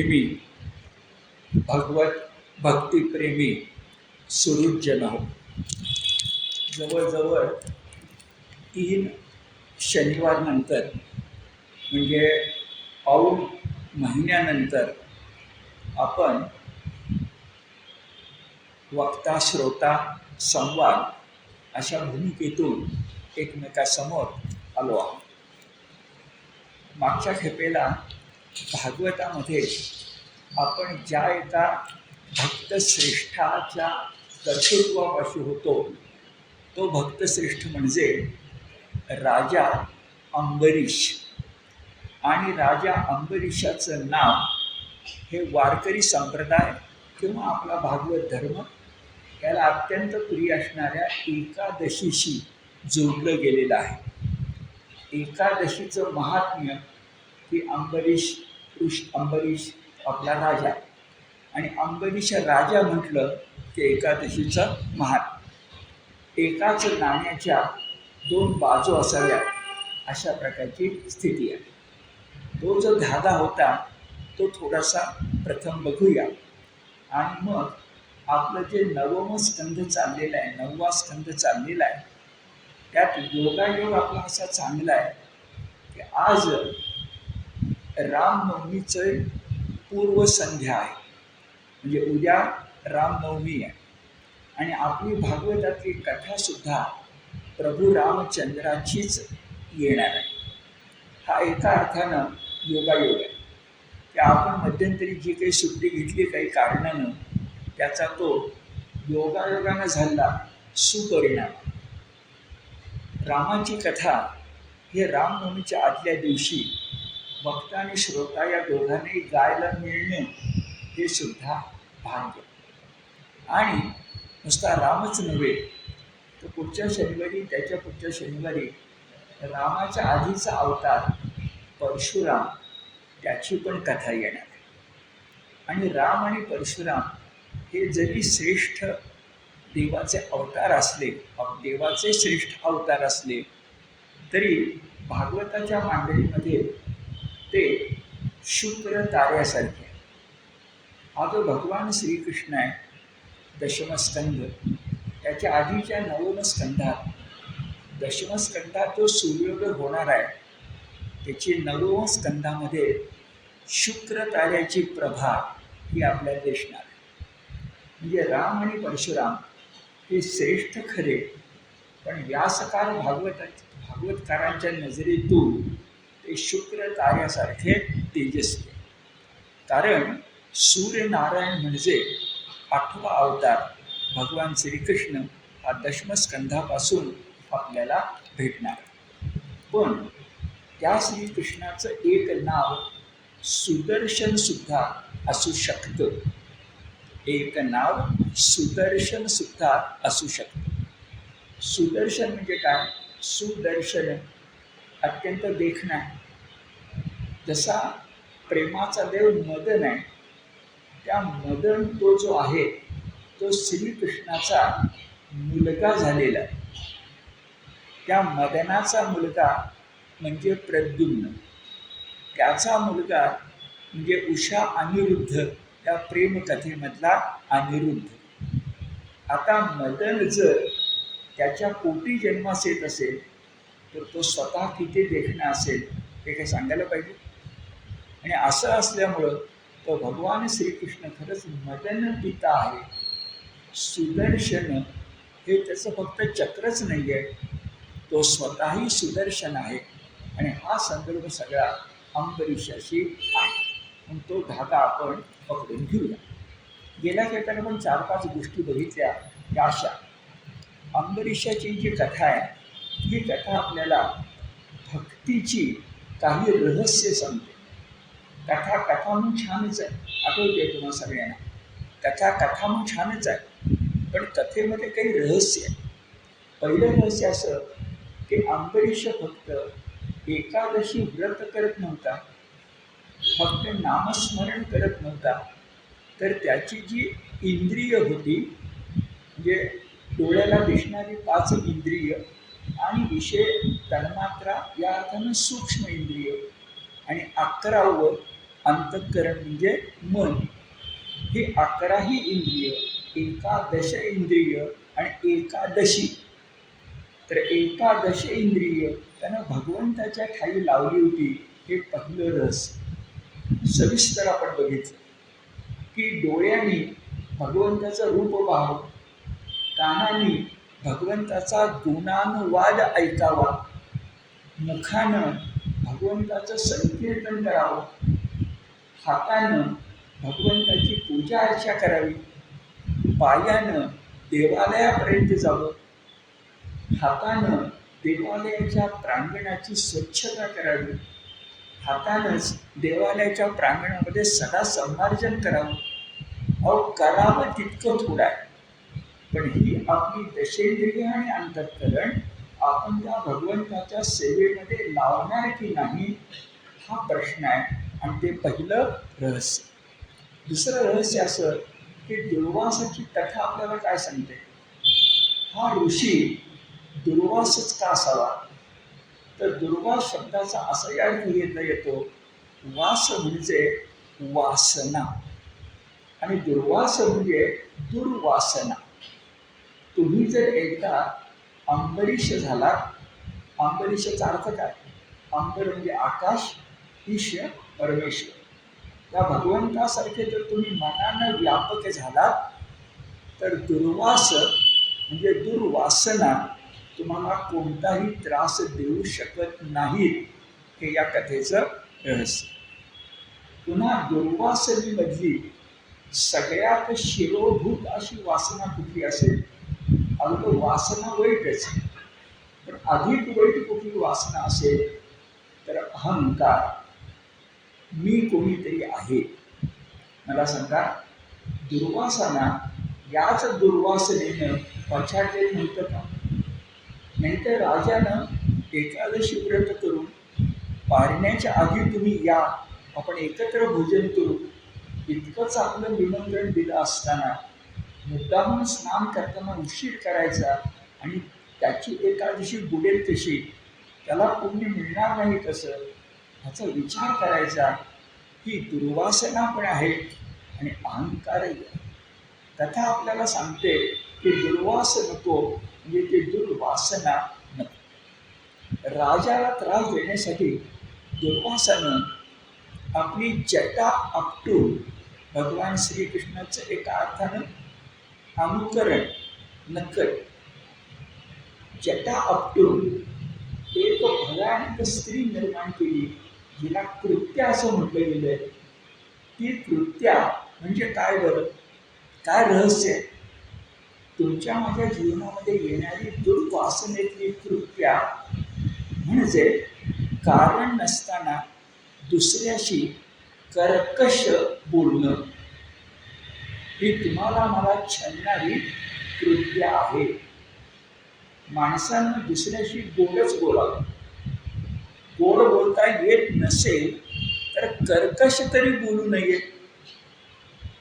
प्रेमी भगवत भक्तिप्रेमी सुहृदजन हो. जवळजवळ 3 शनिवारनंतर म्हणजे पाऊण महिन्यानंतर आपण वक्ता श्रोता संवाद अशा भूमिकेतून एकमेकासमोर आलो आहोत. मागच्या खेपेला भागवतामध्ये आपण ज्या एका भक्तश्रेष्ठाच्या कर्तृत्वापाशी होतो तो भक्तश्रेष्ठ म्हणजे राजा अंबरीश. आणि राजा अंबरीशाचं नाव हे वारकरी संप्रदाय किंवा आपला भागवत धर्म याला अत्यंत प्रिय असणाऱ्या एकादशीशी जोडलं गेलेलं आहे. एकादशीचं महात्म्य की अंबरीश आपला राजा आणि अंबरीश राजा म्हटलं की एकादशीचं महात्म्य. एकाच नाण्याच्या 2 बाजू असाव्या अशा प्रकारची स्थिती आहे. तो जो धागा होता तो थोडासा प्रथम बघूया आणि मग आपलं जे 9वं स्कंध चाललेलं आहे, 9वा स्कंध चाललेला आहे, त्यात योगायोग आपला असा चांगला आहे की आज रामनवमीचं पूर्वसंध्या आहे. म्हणजे उद्या रामनवमी आहे आणि आपली भागवतातली कथासुद्धा प्रभू रामचंद्राचीच येणार आहे. हा एका अर्थानं योगायोग आहे की आपण मध्यंतरी जी काही सुट्टी घेतली काही कारणानं त्याचा तो योगायोगानं झाला सुपरिणाम. रामाची कथा हे रामनवमीच्या आदल्या दिवशी वक्ता आणि श्रोता या दोघांनाही गायला मिळणे हे सुद्धा भाग्य. आणि नुसता रामच नव्हे तर पुढच्या शनिवारी त्याच्या पुढच्या शनिवारी रामाच्या आधीचा अवतार परशुराम त्याची पण कथा येणार आहे. आणि राम आणि परशुराम हे जरी श्रेष्ठ देवाचे अवतार असले, देवाचे श्रेष्ठ अवतार असले तरी भागवताच्या मांडणीमध्ये ते शुक्र ताऱ्यासारखे. हा जो भगवान श्रीकृष्ण आहे दशमस्कंध, त्याच्या आधीच्या 9व्या स्कंधात दशमस्कंधात जो सूर्योदय होणार आहे त्याची 9व्या स्कंधामध्ये शुक्र ताऱ्याची प्रभा ही आपल्याला दिसणार आहे. म्हणजे राम आणि परशुराम हे श्रेष्ठ खरे पण व्यासकार भागवतकारांच्या नजरेतून ते शुक्र ताऱ्यासारखे तेजस्वी. कारण सूर्यनारायण म्हणजे 8वा अवतार भगवान श्रीकृष्ण हा दशमस्कंधापासून आपल्याला भेटणार. पण त्या श्रीकृष्णाचं एक नाव सुदर्शन सुद्धा असू शकतं. एक नाव सुदर्शन सुद्धा असू शकतं. सुदर्शन म्हणजे काय? सुदर्शन अत्यंत देखणा आहे. जसा प्रेमाचा देव मदन आहे, त्या मदन तो जो आहे तो श्रीकृष्णाचा मुलगा झालेला आहे. त्या मदनाचा मुलगा म्हणजे प्रद्युम्न, त्याचा मुलगा म्हणजे उषा अनिरुद्ध, त्या प्रेमकथेमधला अनिरुद्ध. आता मदन जर त्याच्या पोटी जन्मास येत असेल तर तो स्वतः किती देखणा असेल हे काही सांगायला पाहिजे. आणि असं असल्यामुळं तो भगवान श्रीकृष्ण खरंच मदन पिता आहे. सुदर्शन हे त्याचं फक्त चक्रच नाही आहे, तो स्वतःही सुदर्शन आहे. आणि हा संदर्भ सगळा अंबरीशाशी आहे. म्हणून तो धागा आपण पकडून घेऊया. गेल्या खेळताना आपण 4-5 गोष्टी बघितल्या त्या अशा. अंबरीशाची जी कथा आहे ही कथा आपल्याला भक्तीची काही रहस्य सांगते. कथा म्हणून छानच आहे, आठवते तुम्हाला सगळ्यांना. कथा म्हणून छानच आहे पण कथेमध्ये काही रहस्य आहे. पहिलं रहस्य असं की अंबरीश फक्त एकादशी व्रत करत नव्हता, फक्त नामस्मरण करत नव्हता, तर त्याची जी इंद्रिय होती म्हणजे डोळ्याला दिसणारी 5 इंद्रिय आणि विषय तन्मात्रा या अर्थानं सूक्ष्म इंद्रिय आणि 11वं अंतःकरण म्हणजे मन. ही 11ही इंद्रिय, एकादश इंद्रिय आणि एकादशी. तर एकादश इंद्रिय त्यानं भगवंताच्या ठाई लावली होती. हे पहिलं रहस्य सविस्तर आपण बघितलं की डोळ्यांनी भगवंताचं रूप पाहावं, कानांनी भगवंताचा गुणानुवाद ऐकावा, मुखानं भगवंताचं संकीर्तन करावं, हातानं भगवंताची पूजा अर्चा करावी, पायानं देवालयापर्यंत जावं, हातानं देवालयाच्या प्रांगणाची स्वच्छता करावी, हातानंच देवालयाच्या प्रांगणामध्ये सदा संमार्जन करावं. अहो करावं तितकं थोडं आहे, पण ही आपली दशेंद्रिय आणि अंतःकरण आपण त्या भगवंताच्या सेवेमध्ये लावणार की नाही हा प्रश्न आहे. आणि ते पहिलं रहस्य. दुसरं रहस्य असं की दुर्वासाची कथा आपल्याला काय सांगते. हा ऋषी दुर्वासच का असावा, तर दुर्वास शब्दाचा असाही अर्थ घेता येतो. वास म्हणजे वासना आणि दुर्वास म्हणजे दुर्वासना. तुम्ही जर एकदा अंबरीश झाला, अंबरीशाचा अर्थ काय. अंबर म्हणजे आकाश, ईश परमेश्वर. त्या भगवंतासारखे जर तुम्ही मनानं व्यापक झालात तर दुर्वास म्हणजे दुर्वासना तुम्हाला कोणताही त्रास देऊ शकत नाही. हे या कथेचं रहस्य. पुन्हा दुर्वासनेमधली सगळ्यात शिरोभूत अशी वासना कुठली असेल. अगदी वासना वाईटच, पण अधिक वाईट कुठली वासना असेल तर अहंकार. मी कोणीतरी आहे. मला सांगा, दुर्वासना याच दुर्वासनेनं पछाडले नव्हतं का. नाहीतर राजानं एकादशी व्रत करून पारण्याच्या आधी तुम्ही या, आपण एकत्र भोजन करू, इतकंच आपलं निमंत्रण दिलं असताना मुद्दामून स्नान करताना उशीर करायचा आणि त्याची एकादशी बुडेल कशी, त्याला पुण्य मिळणार नाही कसं, ह्याचा विचार करायचा. ही दुर्वासना पण आहे आणि अहंकारही आहे. कथा आपल्याला सांगते की दुर्वास नको म्हणजे ते दुर्वासना नको. राजाला त्रास देण्यासाठी दुर्वासानं आपली जटा आपटून भगवान श्रीकृष्णाचं एका अर्थानं अनुकरण नकल, जटा आपटून एक भयानक स्त्री निर्माण केली, जिला कृत्या असं म्हटलं गेलंय. ती कृत्या म्हणजे काय बरं, काय रहस्य आहे. तुमच्या माझ्या जीवनामध्ये येणारी दुर्वासनेतली कृत्या म्हणजे कारण नसताना दुसऱ्याशी कर्कश बोलणं. ही तुम्हाला मला छळणारी कृत्या आहे. माणसानं दुसऱ्याशी गोडच बोलावं. गोड बोलता येत नसेल तर कर्कश तरी बोलू नये.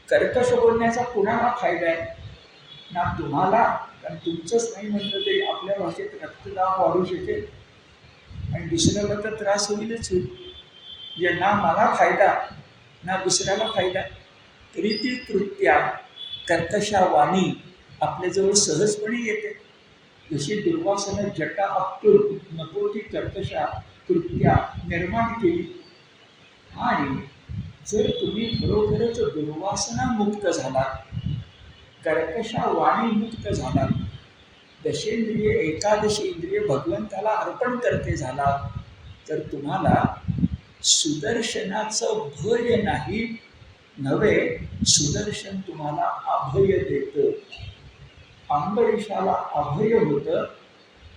कर्कश बोलण्याचा कुणाला फायदा आहे ना तुम्हाला, कारण तुमचंच नाही म्हटलं तरी आपल्या भाषेत रक्तदाब वाढू शकेल आणि दुसऱ्याला तर त्रास होईलच होईल. म्हणजे ना मला फायदा ना दुसऱ्याला फायदा. तरी ती कृत्या कर्कशा वाणी आपल्याजवळ सहजपणे येते. जशी दुर्वासानं जटा आपटून नको ती कर्कशा कृत्या निर्माण केली. आणि जर तुम्ही खरोखरच दुर्वासना मुक्त झालात, कर्कशा वाणी मुक्त झालात, दशेंद्रिय एकादशी इंद्रिय भगवंताला अर्पण करते झालात, तर तुम्हाला सुदर्शनाचं भय नाही नव्हे, सुदर्शन तुम्हाला अभय देतं. अंबरीशाला अभय होतं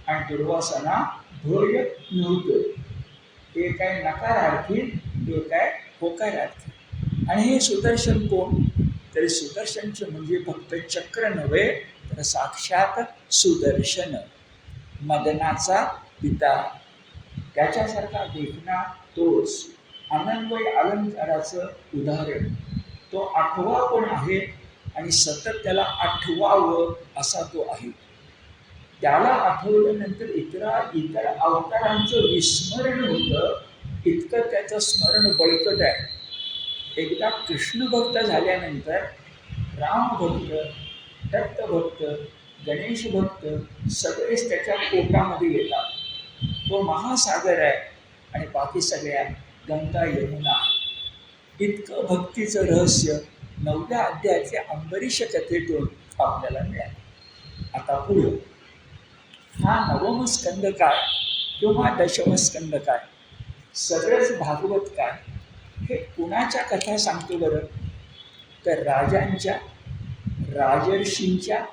आणि दुर्वासाना भय नव्हतं. हे काय नकारार्थी, हे काय होकारार्थी. आणि हे सुदर्शन कोण, तरी सुदर्शनचं म्हणजे फक्त चक्र नव्हे तर साक्षात सुदर्शन, मदनाचा पिता. त्याच्यासारखा देखणा तोच. अनन्वय अलंकाराचं उदाहरण. तो आठवा पण आहे आणि सतत त्याला आठवावं असा तो आहे. त्याला आठवल्यानंतर इतर अवतारांचं विस्मरण होतं. इतकं त्याचं स्मरण बळकट आहे. एकदा कृष्ण भक्त झाल्यानंतर रामभक्त, दत्तभक्त, गणेश भक्त सगळेच त्याच्या पोटामध्ये येतात. तो महासागर आहे आणि बाकी सगळ्या गंगा यमुना. इतकं भक्तीचं रहस्य 9व्या अध्यायाच्या अंबरीश कथेतून आपल्याला मिळालं. आता पुढं हा नवम स्कंद काय किंवा दशम स्कंद काय, सगळंच भागवत काय, हे कुणाच्या कथा सांगतो बरं? तर राजांच्या, राजर्षींच्या,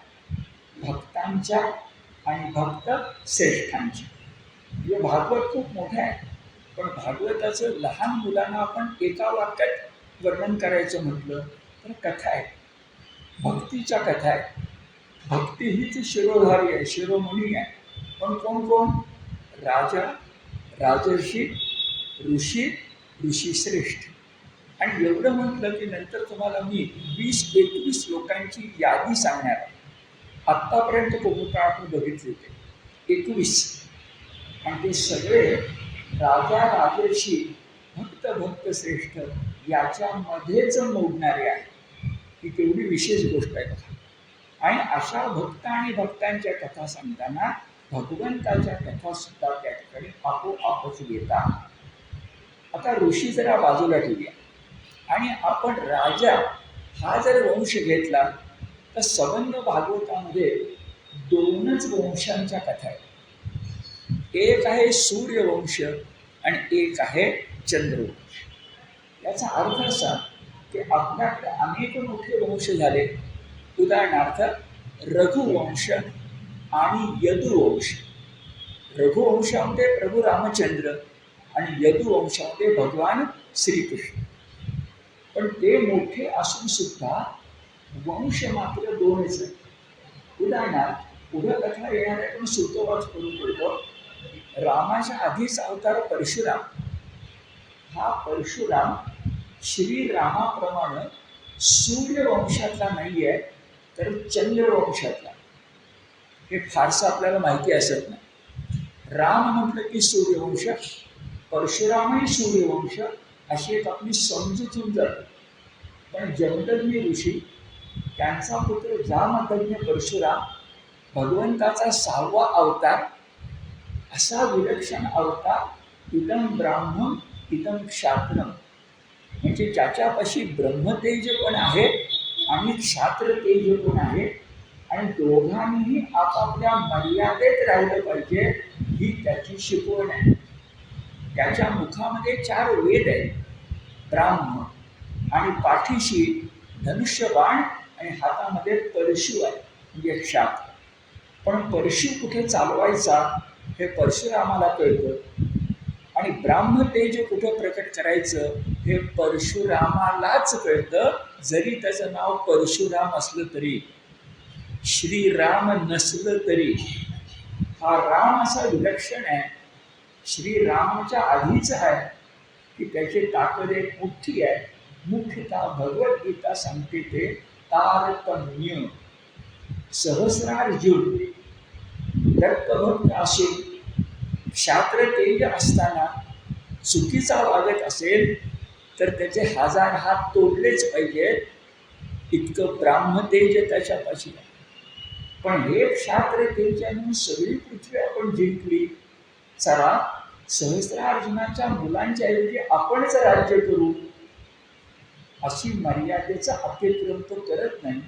भक्तांच्या आणि भक्त श्रेष्ठांच्या. म्हणजे भागवत खूप मोठं आहे, पण भागवताचं लहान मुलांना आपण एका वाक्यात वर्णन करायचं म्हटलं तर कथा आहे, भक्तीच्या कथा आहे. भक्ती हीच शिरोधारी आहे, शिरोमणी आहे. पण कोण कोण? राजा, राजर्षी, ऋषी, ऋषीश्रेष्ठ. आणि एवढं म्हटलं की नंतर तुम्हाला मी 20-21 लोकांची यादी सांगणार आहे. आत्तापर्यंत कोणता आपण बघितले ते 21, आणि ते सगळे राजा, राजर्षी, भक्त, भक्त श्रेष्ठ याच्यामध्येच मोडणारे आहे. ही केवढी विशेष गोष्ट आहे बघा. आणि अशा भक्त आणि भक्तांच्या कथा सांगताना भगवंताच्या कथा सुद्धा त्या ठिकाणी आपोआपच येतात. आता ऋषी जरा बाजूला ठेवूया आणि आपण राजा हा जर वंश घेतला तर संबंध भागवतामध्ये 2च वंशांच्या कथा आहेत. एक आहे सूर्यवंश आणि एक आहे चंद्रवंश. याचा अर्थ असा की आपल्याकडे अनेक मोठे वंश झाले. उदाहरणार्थ रघुवंश आणि यदुवंश. रघुवंशामध्ये प्रभू रामचंद्र आणि यदुवंशामध्ये भगवान श्रीकृष्ण. पण ते मोठे असून सुद्धा वंश मात्र 2च आहेत. उदाहरणार्थ पुढं कथा येणार आहे पण सुतोवाच करून बोलतो. रामाच्या आधीचा अवतार परशुराम. हा परशुराम श्रीरामाप्रमाणे सूर्यवंशातला नाही आहे तर चंद्रवंशातला. हे फारसं आपल्याला माहिती असत नाही. राम म्हटलं की सूर्यवंश, परशुरामही सूर्यवंश, अशी एक आपली समजूत होऊन जाते. पण जमदग्नी ऋषी, त्यांचा पुत्र जामदग्नी परशुराम, भगवंताचा 6वा अवतार, असा विलक्षण अवतार. इदं ब्राह्मण इदं क्षात्रम, म्हणजे ज्याच्यापाशी ब्रह्मतेज पण आहे आणि क्षात्र तेज पण आहे, आणि दोघांनीही आपापल्या मर्यादेत राहिलं पाहिजे, ही त्याची शिकवण आहे. त्याच्या मुखामध्ये 4 वेद आहेत, ब्राह्मण, आणि पाठीशी धनुष्यबाण आणि हातामध्ये परशु आहे म्हणजे क्षात्र. पण परशु कुठे चालवायचा हे परशुरामाला कळतं, आणि ब्राह्मतेज कुठं प्रकट करायचं हे परशुरामालाच कळतं. जरी त्याचं नाव परशुराम असलं तरी, श्रीराम नसलं तरी. हा राम असा विलक्षण आहे, श्रीरामाच्या आधीच आहे की त्याची ताकद एक मोठी आहे. मुख्यतः भगवद्गीता सांगते ते तारतम्य. सहस्रार्जुन दत्तभक्त असेल, क्षात्र तेज असताना चुकीचा वागत असेल तर त्याचे 1000 हात तोडलेच पाहिजेत, इतकं ब्राह्मतेज त्याच्यापाशी आहे. पण हे क्षात्र तेजाने सगळी पृथ्वी आपण जिंकली. चला, सहस्रार्जुनाच्या मुलांच्या ऐवजी आपणच राज्य करू, अशी मर्यादेचा अतिक्रम तो करत नाही.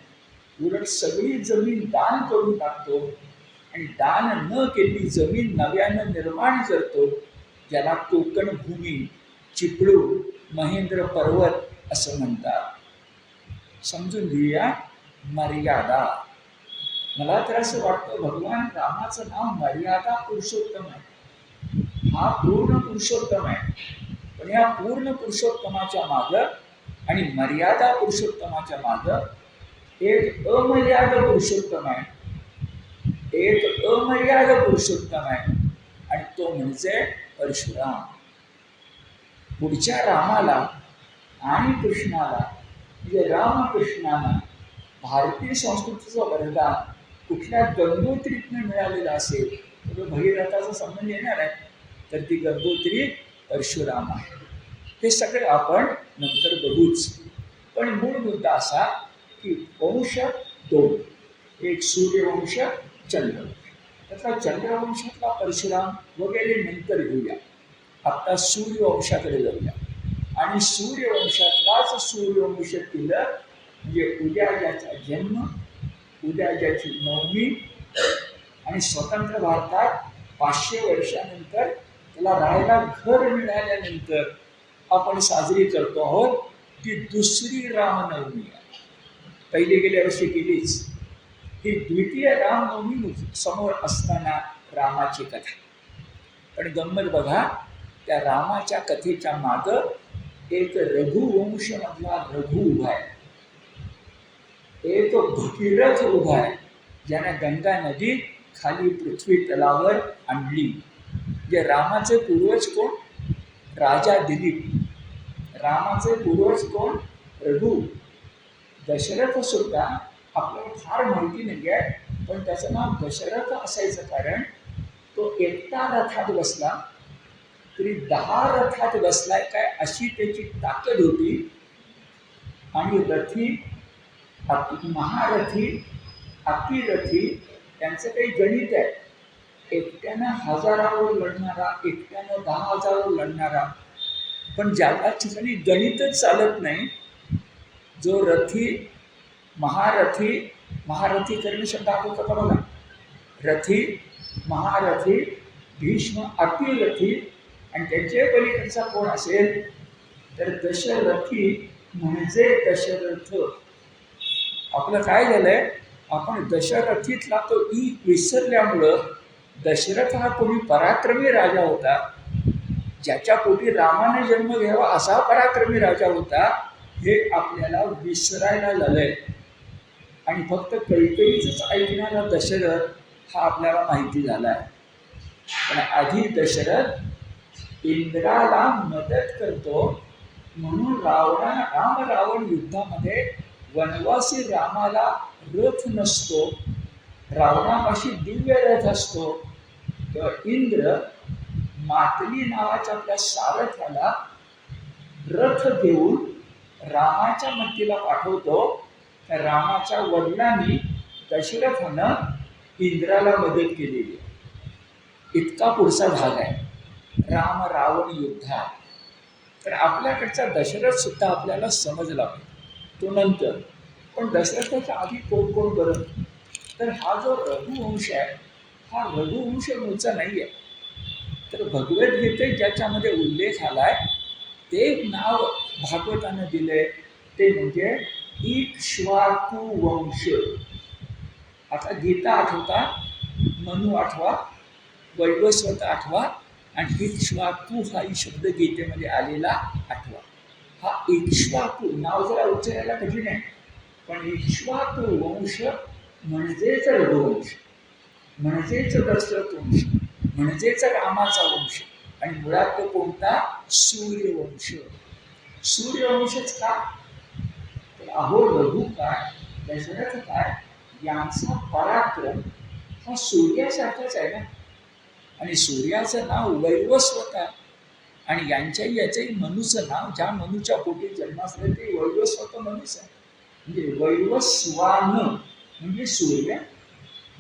उलट सगळी जमीन दान करून टाकतो आणि दान न केलेली जमीन नव्यानं निर्माण करतो, ज्याला कोकण भूमी, चिपळू, महेंद्र पर्वत असं म्हणतात. समजून घेऊया मर्यादा. मला तर असं वाटतं भगवान रामाचं नाव मर्यादा पुरुषोत्तम आहे. हा पूर्ण पुरुषोत्तम आहे, पण या पूर्ण पुरुषोत्तमाच्या मागं आणि मर्यादा पुरुषोत्तमाच्या मागं एक अमर्याद पुरुषोत्तम आहे, एक अमर्याद पुरुषोत्तम आहे, आणि तो म्हणजे परशुराम. पुढच्या रामाला आणि कृष्णाला, म्हणजे रामकृष्णांना भारतीय संस्कृतीचं वरदान कुठल्या गंगोत्रीतनं मिळालेलं असेल तर भगीरथाचा संबंध येणार आहे, तर ती गंगोत्री परशुराम आहे. हे सगळे आपण नंतर बघूच. पण मूळ मुद्दा असा की वंश दोन, एक सूर्यवंश, चंद्रवंश. त्यातला चंद्रवंशातला परशुराम वगैरे नंतर घेऊया. आत्ता सूर्यवंशाकडे जाऊया. आणि सूर्यवंशातलाच सूर्यवंशातील म्हणजे उद्या ज्याचा जन्म, उद्या ज्याची नवमी, आणि स्वतंत्र भारतात 500 वर्षानंतर त्याला राहायला घर मिळाल्यानंतर आपण साजरी करतो आहोत ती दुसरी रामनवमी आहे. पहिली गेल्या वर्षी केलीच. ही द्वितीय रामनवमी समोर असताना रामाची कथा. पण गंमत बघा, त्या रामाच्या कथेच्या मागं एक रघुवंश मधला रघु उभा आहे, एक भगीरथ उभा आहे, ज्याने गंगा नदी खाली पृथ्वी तलावर आणली. जे रामाचे पूर्वज कोण? राजा दिलीप. रामाचे पूर्वज कोण? रघु. दशरथ सुद्धा आपल्याला फार माहिती नाही आहे, पण त्याचं नाव दशरथ असायचं कारण तो एकटा रथात बसला तरी 10 रथात बसलाय काय अशी त्याची ताकद होती. आणि रथी, महारथी, अतिरथी त्यांचं काही गणित आहे. एकट्यानं 1000वर लढणारा, एकट्यानं 10,000वर लढणारा. पण ज्याला ठिकाणी गणितच चालत नाही, जो रथी, महारथी, महारथी करणे शब्द आठवतो का बघा. रथी, महारथी, भीष्म, अतिरथी, आणि त्यांच्या पलीकडचा कोण असेल तर दशरथी म्हणजे दशरथ. आपलं काय झालंय, आपण दशरथीतला तो ई विसरल्यामुळं दशरथ हा कोणी पराक्रमी राजा होता, ज्याच्या पोटी रामाने जन्म घ्यावा असा पराक्रमी राजा होता, हे आपल्याला विसरायला झालंय. आणि फक्त कैकेयीच ऐकणारा दशरथ हा आपल्याला माहिती झाला आहे. पण आधी दशरथ इंद्राला मदत करतो म्हणून राम रावण युद्धामध्ये वनवासी रामाला रथ नसतो, रावणापाशी दिव्य रथ असतो. तेव्हा इंद्र मातली नावाच्या आपल्या सारथ्याला रथ देऊन रामाच्या मदतीला पाठवतो. त्या रामाच्या वडिलांनी दशरथानं इंद्राला मदत केलेली. इतका पुढचा भाग आहे राम रावण युद्धात. तर आपल्याकडचा दशरथ सुद्धा आपल्याला समजला पाहिजे, तो नंतर. पण दशरथाच्या आधी कोण कोण बरं, तर हा जो रघुवंश आहे हा रघुवंश मूळचा नाही आहे. तर भगवद्गीतेत ज्याच्यामध्ये उल्लेख आलाय ते नाव भागवतानं दिलंय ते म्हणजे इक्ष्वाकु वंश. आता गीता आठवता, मनु आठवा, वैवस्वत आठवा, आणि इक्ष्वाकु हा शब्द गीतेमध्ये आलेला आठवा. हा इक्ष्वाकु नाव जरा उच्चारायला कठीण आहे, पण इक्ष्वाकु वंश म्हणजेच रघुवंश, म्हणजेच दशरथ वंश, म्हणजेच रामाचा वंश. आणि मुळात तो कोणता? सूर्यवंश. सूर्यवंशच का? तर अहो रघु काय, दशरथ काय, यांचा पराक्रम हा सूर्यासारखाच आहे ना. आणि सूर्याचं नाव वैवस्वत आहे, आणि याचंही मनूचं नाव, ज्या मनूच्या पोटी जन्म असले ते वैवस्वत मनूच आहे. म्हणजे वैवस्वान म्हणजे सूर्य,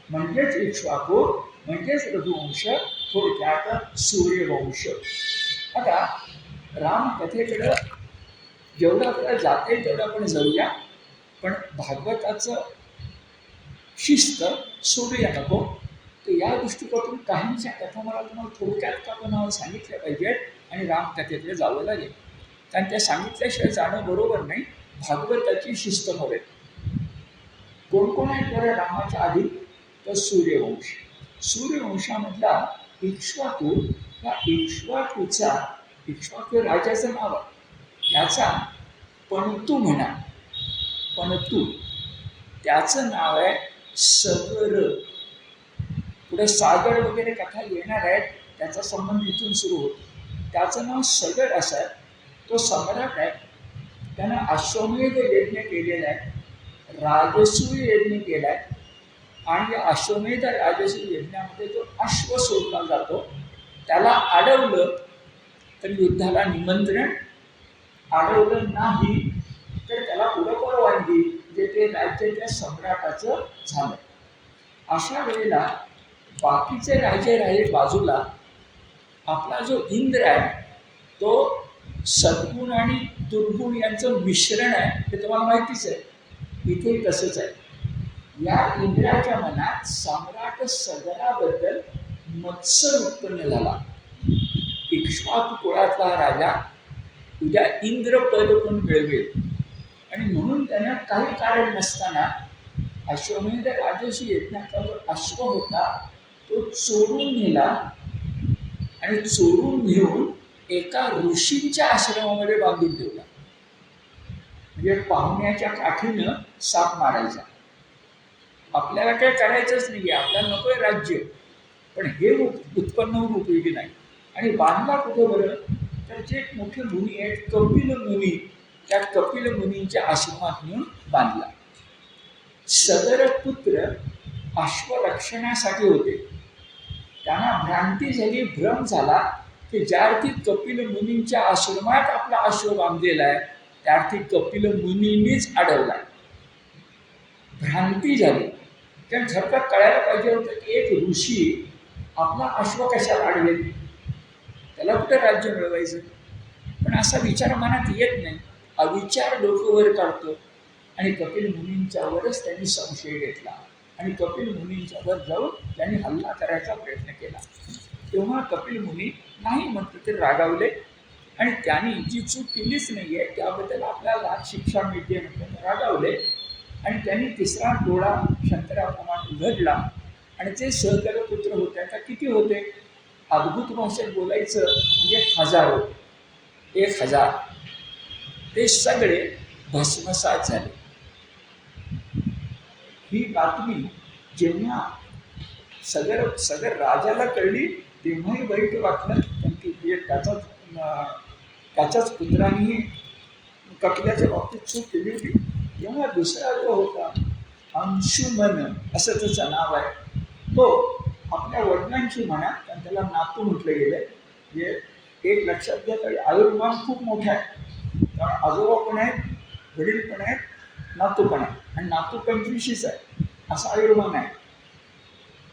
म्हणजेच इक्ष्वाकु, म्हणजेच रघुवंश, थोडक्यात सूर्यवंश. आता रामकथेकडं जेवढं आपल्याला जाता येईल तेवढं आपण जाऊया, पण भागवताचं शिस्त सोडूया नको. तर या दृष्टिकोनातून काहींच्या कथा मला तुम्हाला थोडक्यात का पण सांगितल्या पाहिजेत आणि रामकथेकडे जावं लागेल. कारण त्या सांगितल्याशिवाय जाणं बरोबर नाही. भागवताची शिस्त हवे. कोण कोण आहे बरं रामाच्या आधी? तर सूर्यवंश. सूर्यवंशामधला इक्ष्वाकु, या इक्ष्वाकूचा, इक्ष्वाकू राजाचं नाव आहे, याचा पणतू म्हणा, पणतू, त्याचं नाव आहे सगर. पुढे सागर वगैरे कथा येणार आहेत, त्याचा संबंध इथून सुरू होतो. त्याचं नाव सगर असं आहे. तो सम्राट आहे, त्यानं अश्वमेध यज्ञ केलेला आहे, राजसूय यज्ञ केला आहे, आणि या अश्वमेध राजसूय यज्ञामध्ये जो अश्व सोडला जातो त्याला अडवलं तर युद्धाला निमंत्रण अडवलं नाही तर त्याला पुढं परवानगी, जे ते राज्य त्या सम्राटाचं झालं. अशा वेळेला बाकीचे राजे राहिले बाजूला. आपला जो इंद्र आहे तो सद्गुण आणि दुर्गुण यांचं मिश्रण आहे, हे तुम्हाला माहितीच आहे. इथे तसंच आहे. या इंद्राच्या मनात सम्राट सगराबद्दल मत्सर उत्पन्न झाला. इक्ष्वाकू कुळातला हा राजा उद्या इंद्रपद पण मिळवेल, आणि म्हणून त्यानं काही कारण नसताना अश्वमेध राजर्षी यज्ञाचा जो अश्व होता तो चोरून नेला, आणि चोरून घेऊन एका ऋषींच्या आश्रमामध्ये बांधून ठेवला. म्हणजे पाहुण्याच्या काठीनं साप मारायचा. आपल्याला काय करायचंच नाही, आपल्याला नकोय राज्य, पण हे उत्पन्न होऊन उपयोगी नाही. आणि बांधला कुठे बरं, तर जे मोठे मुनी आहेत कपिल मुनी, त्या कपिल मुनींच्या आश्रमात नेऊन बांधला. सदर पुत्र अश्वरक्षणासाठी होते. त्यांना भ्रांती झाली, भ्रम झाला की ज्या अर्थी कपिल मुनींच्या आश्रमात आपला अश्व बांधलेला आहे त्या अर्थी कपिल मुनींनीच अडवला. भ्रांती झाली. कारण झटका कळायला पाहिजे होतं की एक ऋषी आपला अश्व कशाला अडवेल, त्याला कुठं राज्य मिळवायचं. पण असा विचार मनात येत नाही. अविचार डोकं वर काढतो, आणि कपिल मुनींच्यावरच त्यांनी संशय घेतला, आणि कपिल मुनींच्यावर जाऊन त्यांनी हल्ला करायचा प्रयत्न केला. तेव्हा कपिल मुनी नाही म्हटलं ते रागावले, आणि त्यांनी जी चूक केलीच नाही आहे त्याबद्दल आपल्याला शिक्षा मिळते म्हटलं रागावले. आणि त्यांनी तिसरा डोळा शंकराप्रमाणे उघडला, आणि ते सहकारी पुत्र होते. आता किती होते, अद्भुत भाषेत बोलायचं म्हणजे हजारो, 1000, ते सगळे भस्मसात झाले. ही बातमी जेव्हा सगळं राजाला कळली तेव्हाही वाईट वाटलं, कारण की त्याच्याच पुत्रांनी कपिलाच्या बाबतीत चूक केली होती. तेव्हा दुसरा जो होता अंशुमन असं त्याचं नाव आहे, तो आपल्या वडिलांची म्हणा, कारण त्याला नातू म्हटलं गेलं. म्हणजे एक लक्षात घ्या तरी आयुर्मान खूप मोठा आहे, कारण आजोबा पण आहेत, वडील पण आहेत, नातू पण आहे, आणि नातू 25 आहे, असा आयुर्मान आहे.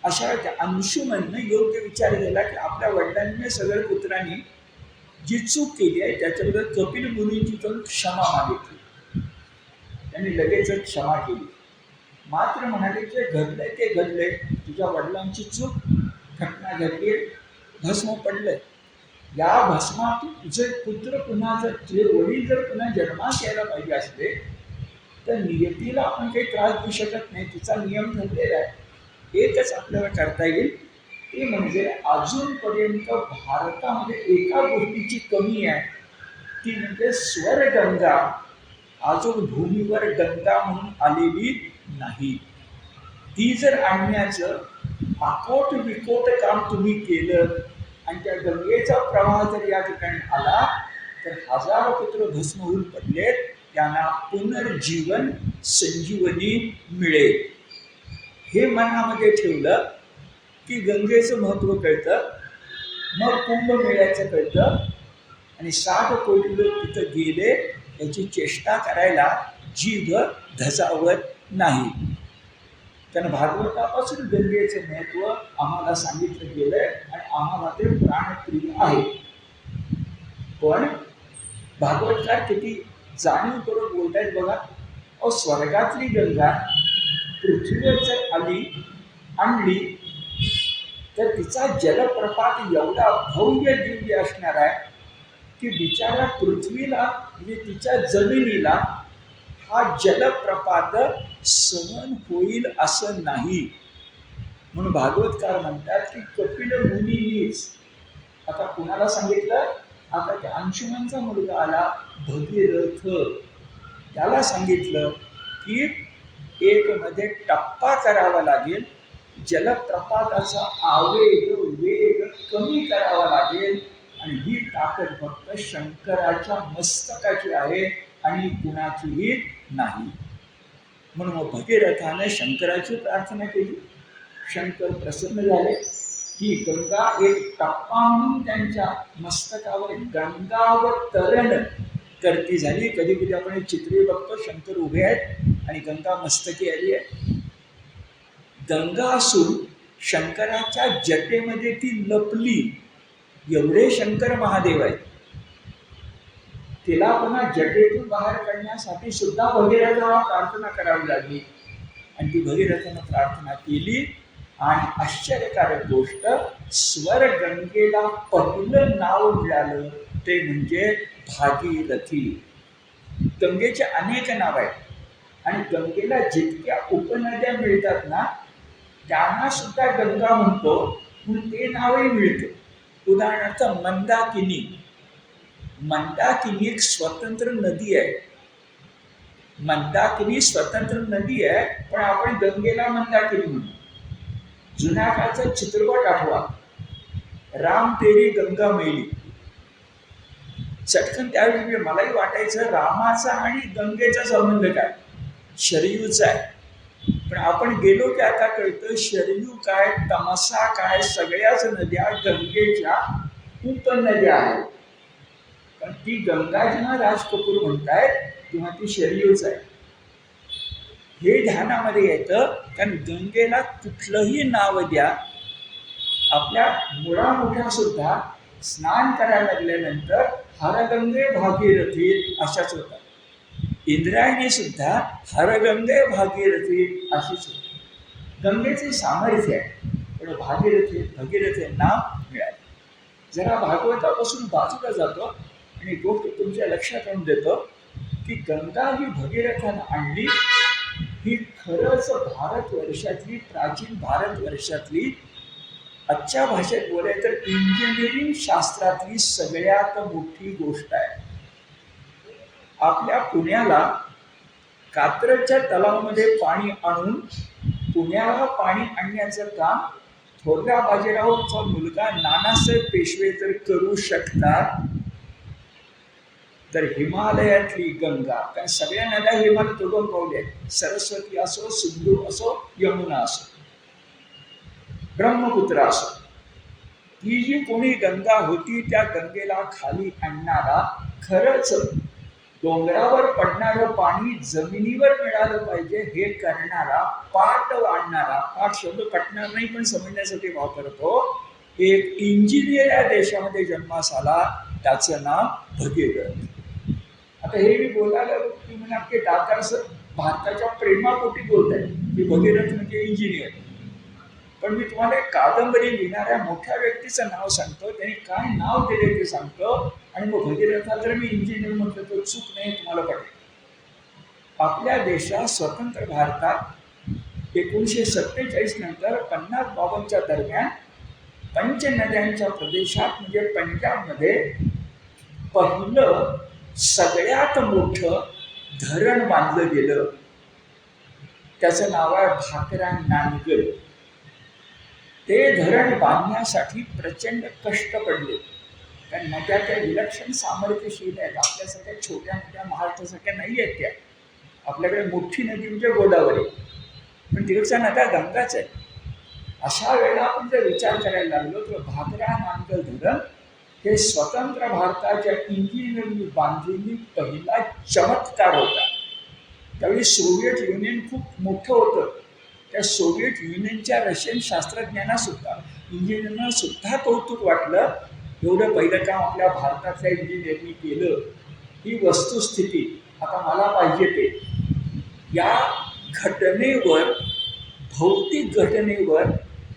अशा त्या अंशुमननं योग्य विचार केला की आपल्या वडिलांनी सगळ्या पुत्रांनी जी चूक केली आहे त्याच्याबद्दल कपिल मुनींची जाऊन क्षमा मागितली. त्यांनी लगेचच क्षमा केली. मात्र म्हणाले जे घडलंय ते घडलंय, तुझ्या वडिलांची चूक घटना घडली, भस्म पडलंय. या भस्मातून तुझे पुत्र पुन्हा जर तुझे वडील जर पुन्हा जन्मास यायला पाहिजे असले तर नियतीला आपण काही त्रास देऊ शकत नाही, तिचा नियम ठरलेला आहे. एकच आपल्याला करता येईल ते म्हणजे अजूनपर्यंत भारतामध्ये एका गोष्टीची कमी आहे, ती म्हणजे स्वरगंगा अजून भूमीवर गंगा म्हणून आलेली नाही. ती जर आणण्याचं आकोट विकोट काम तुम्ही केलं आणि त्या गंगेचा प्रवाह जर या ठिकाणी आला तर हजारो पुत्र भस्म होऊन पडलेत, त्यांना पुनर्जीवन संजीवनी मिळेल. हे मनामध्ये ठेवलं की गंगेचं महत्त्व कळतं, मग कुंभमेळ्याचं कळतं, आणि 60 कोटी लोक तिथं गेले याची चेष्टा करायला जीभ धजावत नाही. कारण भागवतापासून गंगेचं महत्त्व आम्हाला सांगितलं गेलंय आणि आम्हाला ते प्राणप्रिय आहे. पण भागवतकार किती जाणीव करून बोलतायत बघा. स्वर्गातली गंगा पृथ्वीवर जर आणली तर तिचा जलप्रपात एवढा भव्य दिव्य असणार आहे की बिचाऱ्या पृथ्वीला म्हणजे तिच्या जमिनीला हा जलप्रपात सहन होईल असं नाही. म्हणून भागवतकार म्हणतात की कपिल मुनींनीच आता कुणाला सांगितलं, आता त्या अंशुमनचा मुलगा आला भगीरथ, त्याला सांगितलं की एक मध्ये टप्पा करावा लागेल, जलप्रपाताचा आवेग वेग कमी करावा लागेल, आणि ही ताकद फक्त शंकराच्या मस्तकाची आहे आणि कुणाचीही नाही. म्हणून मग भगीरथाने शंकराची प्रार्थना केली. शंकर प्रसन्न झाले. ही गंगा एक टप्पा म्हणून त्यांच्या मस्तकावर गंगावतरण करती झाली. कधी कधी आपण चित्रे बघतो, शंकर उभे आहेत आणि गंगा मस्तकी आली आहे. गंगा असून शंकराच्या जटेमध्ये ती लपली, एवढे शंकर महादेव आहेत. तिला पुन्हा जटेतून बाहेर काढण्यासाठी सुद्धा भगीरथाला प्रार्थना करावी लागली. आणि ती भगीरथानं प्रार्थना केली. आणि आश्चर्यकारक गोष्ट, स्वर गंगेला पहिलं नाव मिळालं ते म्हणजे भागीरथी. गंगेचे अनेक नाव आहेत आणि गंगेला जितक्या उपनद्या मिळतात ना, त्यांना सुद्धा गंगा म्हणतो म्हणून ते नावही मिळतं. उदाहरणार्थ मंदाकिनी. मंदाकिनी एक स्वतंत्र नदी आहे. मंदाकिनी स्वतंत्र नदी आहे, पण आपण गंगेला मंदाकिनी म्हणतो. जुन्या काळचा चित्रपट आठवा, राम तेरी गंगा मैली. चटकन त्यावेळी मलाही वाटायचं रामाचा आणि गंगेचा संबंध काय, शरयूचा आहे. पण आपण गेलो की आता कळतं शरयू काय, तमसा काय, सगळ्याच नद्या गंगेच्या उपनद्या आहेत. पण ती गंगा जेव्हा राज कपूर म्हणतायत तेव्हा ती शरयूच आहे. हे ध्यानामध्ये येतं, कारण गंगेला कुठलंही नाव द्या, आपल्या मुळामुठ्या सुद्धा स्नान करायला लागल्यानंतर हरगंगे भागीरथी अशाच होतात. इंद्रायणी सुद्धा हरगंगे भागीरथी अशीच होती. गंगेचे सामर्थ्य आहे, पण भगीरथी नाव मिळाले. जरा भागवतापासून बाजूला जातो आणि गोष्ट तुमच्या लक्षात आणून देतो की गंगा ही भगीरथानं आणली. ही खरंच भारतवर्षातली, प्राचीन भारतवर्षातली, आजच्या भाषेत बोलायचं तर इंजिनिअरिंग शास्त्रातली सगळ्यात मोठी गोष्ट आहे. आपल्या पुण्याला कात्रजच्या तलावामध्ये पाणी आणून पुण्याला पाणी आणण्याचं काम थोरल्या बाजीरावांचा मुलगा नानासाहेब पेशवे जर करू शकतात, तर हिमालयातली गंगा, कारण सगळ्या नद्या हिमालयात उगम पावल्या आहेत, सरस्वती असो, सिंधू असो, यमुना असो, ब्रह्मपुत्र असो, ही जी कोणी गंगा होती त्या गंगेला खाली आणणारा, खरंच डोंगरावर पडणारं पाणी जमिनीवर मिळालं पाहिजे हे करणारा, पाट वाढणारा, पाट शब्द पटणार नाही पण समजण्यासाठी वापरतो, एक इंजिनियर या देशामध्ये जन्मास आला, त्याचं नाव भगीरथ. आता हे मी बोलायला तुम्ही म्हणा की दातार सर भारताच्या प्रेमापोटी बोलत आहे की भगीरथ म्हणजे इंजिनियर. पण मी तुम्हाला एक कादंबरी लिहिणाऱ्या मोठ्या व्यक्तीचं नाव सांगतो, त्यांनी काय नाव दिले ते सांगतो, आणि मग भगीरथाला जर मी इंजिनियर म्हटलं तर चूक नाही, तुम्हाला पटेल. आपल्या देशात स्वतंत्र भारतात 1947 नंतर 50-52 दरम्यान पंचनद्यांच्या प्रदेशात म्हणजे पंजाबमध्ये पहिलं सगळ्यात मोठं धरण बांधलं गेलं. त्याचं नाव आहे भाकरा नानगल. ते धरण बांधण्यासाठी प्रचंड कष्ट पडले, कारण नद्या त्या विलक्षण सामर्थ्यशील आहेत. आपल्यासारख्या छोट्या नद्या महाराष्ट्रासारख्या नाही आहेत त्या. आपल्याकडे मोठी नदी म्हणजे गोदावरी, पण तिकडच्या नद्या गंगाच आहेत. अशा वेळेला आपण जर विचार करायला लागलो तर भाकरा नानगल धरण हे स्वतंत्र भारताच्या इंजिनिअरिंगनी बांधलेली पहिला चमत्कार होता. त्यावेळी सोव्हिएट युनियन खूप मोठं होतं. त्या सोव्हिएट युनियनच्या रशियन शास्त्रज्ञांना सुद्धा, इंजिनियरना सुद्धा कौतुक वाटलं, एवढं पहिलं काम आपल्या भारतातल्या इंजिनियरनी केलं. ही वस्तुस्थिती आता मला पाहिजे ते. या घटनेवर, भौतिक घटनेवर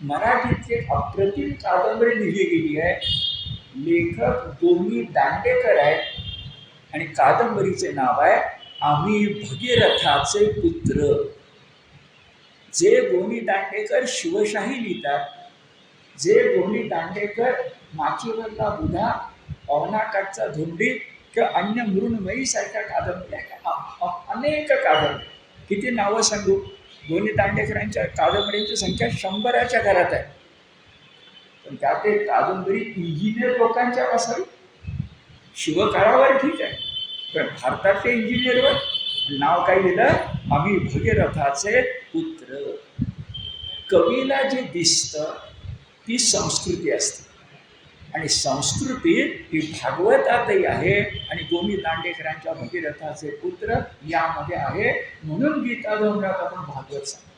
मराठीतली एक अप्रतिम कादंबरी लिहिली गेली आहे. लेखक गोनी दांडेकर आहेत आणि कादंबरीचे नाव आहे आम्ही भगीरथाचे पुत्र. जे गोनी दांडेकर शिवशाही लिहितात, जे गोनी दांडेकर माचीवरला बुधा, पवनाकाठचा धोंडी किंवा अन्य मृण्मयीसारख्या कादंबऱ्या, अनेक कादंबऱ्या, किती नावं सांगू. गोनी दांडेकरांच्या कादंबऱ्यांची संख्या 100च्या घरात आहे. पण त्यात एक कादंबरी इंजिनियर लोकांच्या असावी. शिवकारावर ठीक आहे, पण भारतातल्या इंजिनियरवर नाव काय लिहिलं, आम्ही भगीरथाचे पुत्र. कवीला जे दिसतं ती संस्कृती असते. आणि संस्कृती ही भागवतातही आहे आणि गोमी दांडेकरांच्या भगीरथाचे पुत्र यामध्ये आहे. म्हणून गीता धर्मात आपण भागवत सांगतो.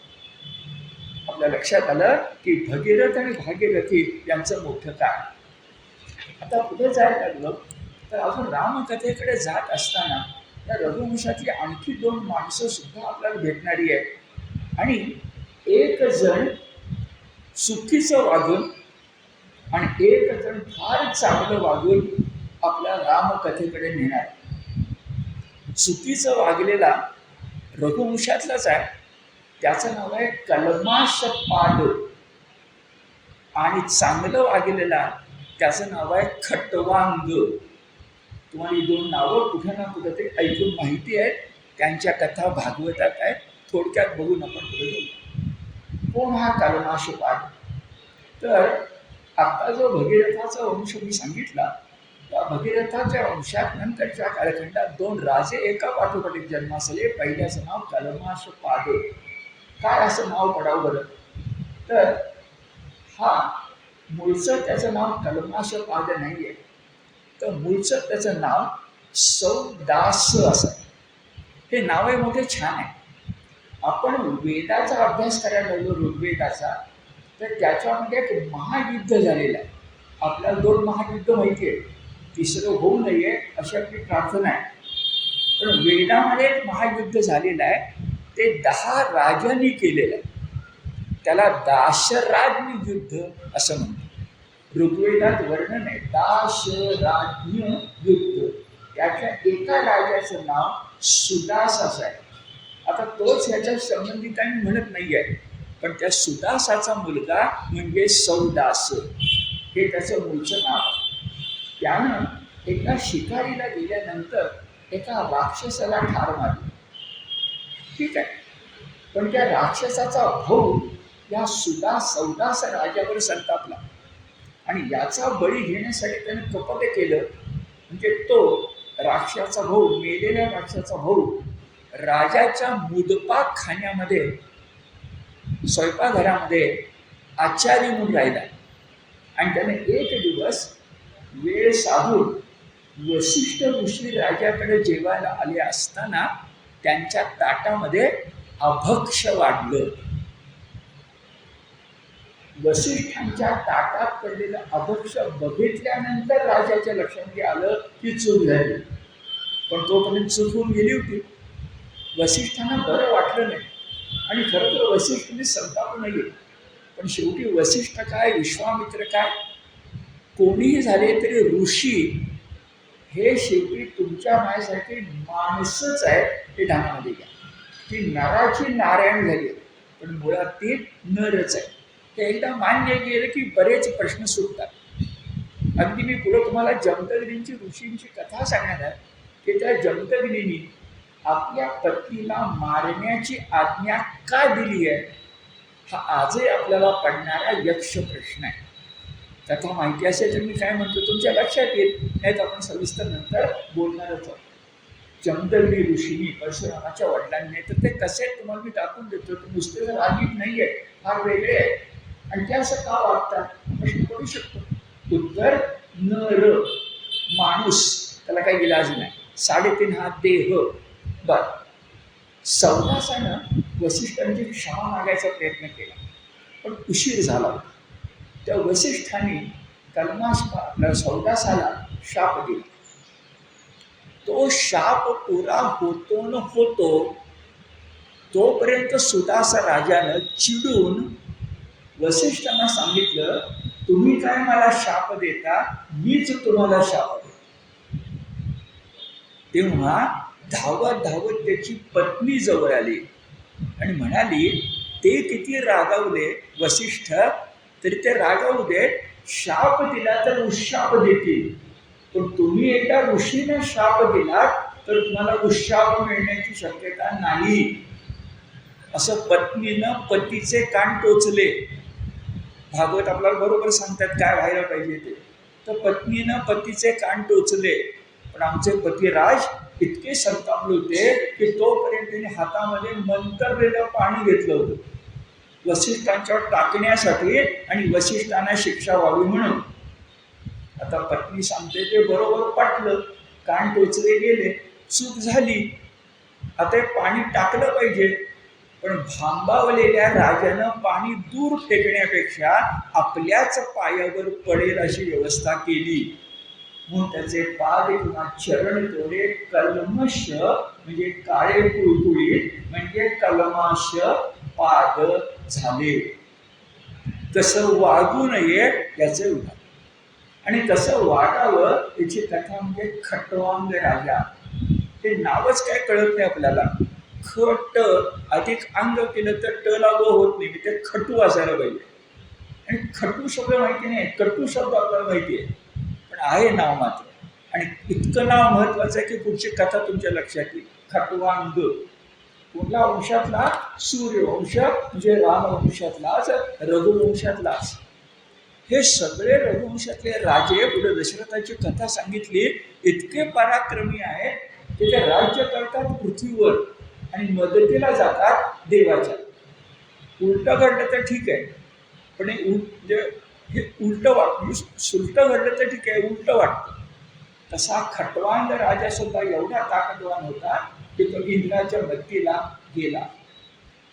आपल्या लक्षात आलं की भगीरथ आणि भागीरथी यांचं मोठं काय. आता पुढे जायला लागलं तर अजून रामकथेकडे जात असताना त्या रघुवंशातली आणखी 2 माणसं सुद्धा आपल्याला भेटणारी आहेत. आणि एक जण चुकीचं वागून आणि एक जण फार चांगलं वागून आपल्या रामकथेकडे नेणार. चुकीचं वागलेला रघुवंशातलाच आहे. त्याचं नाव आहे कलमाशपाद. आणि चांगलं वागलेला त्याचं नाव आहे खटवांग. तुम्हाला ही 2 नावं कुठे ना कुठेतरी ऐकून माहिती आहेत. त्यांच्या कथा भागवतात आहेत. थोडक्यात बघून आपण पुढे जाऊ. कोण हा कलमाशपाद? तर आता जो भगीरथाचा वंश मी सांगितला त्या भगीरथाच्या वंशात नंतरच्या कालखंडात 2 राजे एका पाठोपाठ जन्मास आले. पहिल्याचं नाव कलमाशपाद. काय असं नाव पडावं बरं? तर हा मूळचं त्याचं नाव कलमाशपाद नाही आहे, तर मूळचं त्याचं नाव सौदास असं. हे नावही मोठे छान आहे. आपण वेदाचा अभ्यास करायला लागलो ऋग्वेदाचा, तर त्याच्यामध्ये एक महायुद्ध झालेलं आहे. आपल्याला 2 महायुद्ध माहिती आहे, तिसरं होऊ नये अशी आपली प्रार्थना आहे. पण वेदामध्ये एक महायुद्ध झालेलं आहे, ते 10 राजांनी केलेलं आहे. त्याला दाशराज्ञी युद्ध असं म्हणतात. ऋग्वेदात वर्णन आहे दाशराज्ञी युद्ध. त्याच्या एका राजाचं नाव सुदास असं आहे. आता तोच ह्याच्या संबंधित आम्ही म्हणत नाही आहे, पण त्या सुदासाचा मुलगा म्हणजे सौदास, हे त्याचं मूळचं नाव आहे. त्यानं एकदा शिकारीला गेल्यानंतर एका राक्षसाला ठार मारली. ठीक आहे, पण त्या राक्षसाचा भाऊ या सौदास राजावर संतापला आणि याचा बळी घेण्यासाठी त्याने कपट केलं. म्हणजे तो राक्षसाचा भाऊ, मेलेल्या राक्षसाचा भाऊ राजाच्या मुदपाक खाण्यामध्ये, स्वयंपाकघरामध्ये आचारी म्हणून राहिला. आणि त्याने एक दिवस वेळ साधून वसिष्ठ ऋषी राजाकडे जेवायला आले असताना त्यांच्या ताटामध्ये अभक्ष वाढलं. वसिष्ठांच्या ताटात पडलेलं अभक्ष बघितल्यानंतर राजाच्या लक्षामध्ये आलं की चूक झाली, पण तोपर्यंत चूक होऊन गेली होती. वसिष्ठांना बरं वाटलं नाही आणि खरं तर वसिष्ठांनी संताप नाही. पण शेवटी वसिष्ठ काय, विश्वामित्र काय, कोणीही झाले तरी ऋषी हे शेवटी तुमच्या माझ्यासाठी माणसंच आहे, हे ध्यानामध्ये घ्या. ती नराची नारायण झाली, पण मुळात ती नरच आहे. हे एकदा मान्य केलं की बरेच प्रश्न सुटतात. अगदी मी पुढं तुम्हाला जमदग्नींची ऋषींची कथा सांगणार आहे की त्या जमदग्नींनी आपल्या पत्नीला मारण्याची आज्ञा का दिली आहे, हा आजही आपल्याला पडणारा यक्ष प्रश्न आहे. कथा माहिती असेल तर मी काय म्हणतो तुमच्या लक्षात येईल, नाही तर आपण सविस्तर नंतर बोलणारच आहोत. जमदग्नी ऋषींनी परशुरामाच्या वडिलांनी, तर ते कसे तुम्हाला मी टाकून देतो, ते नुसते जर रागीत नाही आहे, फार वेगळे आहे. आणि ते असं का वागतात प्रश्न पडू शकतो. उत्तर, नर माणूस, त्याला काही इलाज नाही, 3.5 हात देह. बर, सौदासानं वसिष्ठांची क्षमा मागायचा प्रयत्न केला, पण उशीर झाला. त्या वसिष्ठांनी आपल्या सौदासाला शाप दिला. तो शाप पुरा होतो न होतो तोपर्यंत सुदास राजानं चिडून वसिष्ठांना सांगितलं, तुम्ही काय मला शाप देता, मीच तुम्हाला शाप देतो. तेव्हा धावत धावत त्याची पत्नी जवळ आली आणि म्हणाली, ते किती रागावले वसिष्ठ, तरी ते रागावू दे, शाप दिला तर उशाप देतील, पण तुम्ही एकदा ऋषीने शाप दिला तर तुम्हाला उशाप मिळण्याची शक्यता नाही. असं पत्नीनं पतीचे कान टोचले. भागवत आपल्याला बरोबर सांगतात काय व्हायला पाहिजे ते. तर पत्नीनं पतीचे कान टोचले, पण आमचे पतिराज इतके संतापले होते की तोपर्यंत त्यांनी हातामध्ये मंतरलेलं पाणी घेतलं होतं वसिष्ठांच्यावर टाकण्यासाठी आणि वसिष्ठांना शिक्षा व्हावी म्हणून. आता पत्नी सांगते ते बरोबर पटलं, कान टोचले गेले, चूक झाली, आता हे पाणी टाकलं पाहिजे. पण भांबावलेल्या राजानं पाणी दूर फेकण्यापेक्षा आपल्याच पायावर पडेल अशी व्यवस्था केली. म्हणून त्याचे पाद किंवा चरण थोडे कल्मश म्हणजे काळे कुळकुळीत म्हणजे कल्माश पाद झाले. तसं वागू नये याचे उदाहरण. आणि तसं वागावं याची कथा म्हणजे खटवांग राजा. ते नावच काय कळत नाही आपल्याला. खट अधिक अंग केलं तर ट लागू होत नाही, ते खटू असायला पाहिजे. आणि खटू शब्द माहिती नाही, कटू शब्द आपल्याला माहिती आहे, पण आहे नाव मात्र. आणि इतकं नाव महत्वाचं आहे की पुढची कथा तुमच्या लक्षात येईल. खटवांग कुठला वंशातला? सूर्यवंश म्हणजे रामवंशातलाच, रघुवंशातलाच. हे सगळे रघुवंशातले राजे पुढे दशरथाची कथा सांगितली. इतके पराक्रमी आहेत की ते राज्य करतात पृथ्वीवर आणि मदतीला जातात देवाच्या. उलटं घडलं तर ठीक आहे, पण हे उलटं वाटतं. सुलटं घडलं तर ठीक आहे, उलटं वाटतं. तसा खटवांग राजा सुद्धा एवढा ताकदवान होता की तो इंद्राच्या मदतीला गेला.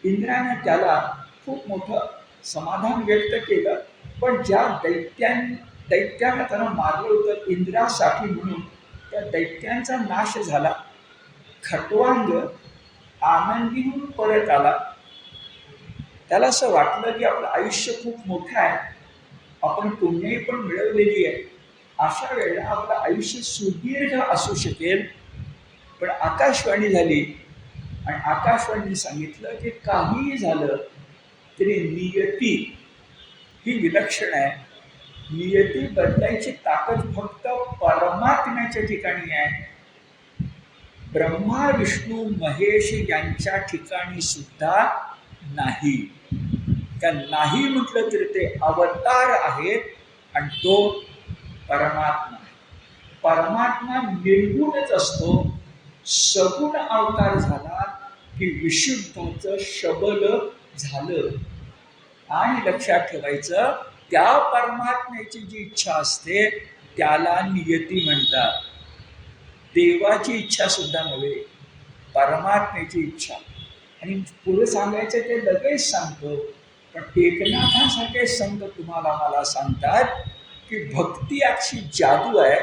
इंद्राने त्याला खूप मोठं समाधान व्यक्त केलं. पण ज्या दैत्यानं त्यानं मारलं होतं इंद्रासाठी म्हणून, त्या दैत्यांचा नाश झाला. खटवांग आनंदी म्हणून परत आला. त्याला असं वाटलं की आपलं आयुष्य खूप मोठं आहे, आपण पुण्यही पण मिळवलेली आहे, अशा वेळेला आपलं आयुष्य सुदीर्घ असू शकेल. पण आकाशवाणी झाली आणि आकाशवाणीने सांगितलं की काहीही झालं तरी नियती ही विलक्षण आहे. नियती बदलायची ताकद फक्त परमात्म्याच्या ठिकाणी आहे. ब्रह्मा विष्णू महेश यांच्या ठिकाणी सुद्धा नाही. त्या नाही म्हटलं तरी ते अवतार आहेत आणि तो परमात्मा आहे. परमात्मा निर्गुणच असतो. सगुण अवतार झाला की विशुद्धाचं शबल झालं. आणि लक्षात ठेवायचं, त्या परमात्म्याची जी इच्छा असते त्याला नियती म्हणतात. देवाची इच्छा सुद्धा नव्हे, परमात्म्याची इच्छा. आणि पुढे सांगायचं ते लगेच सांगतो, पण एकनाथांसारखे संत तुम्हाला मला सांगतात की भक्ती अशी जादू आहे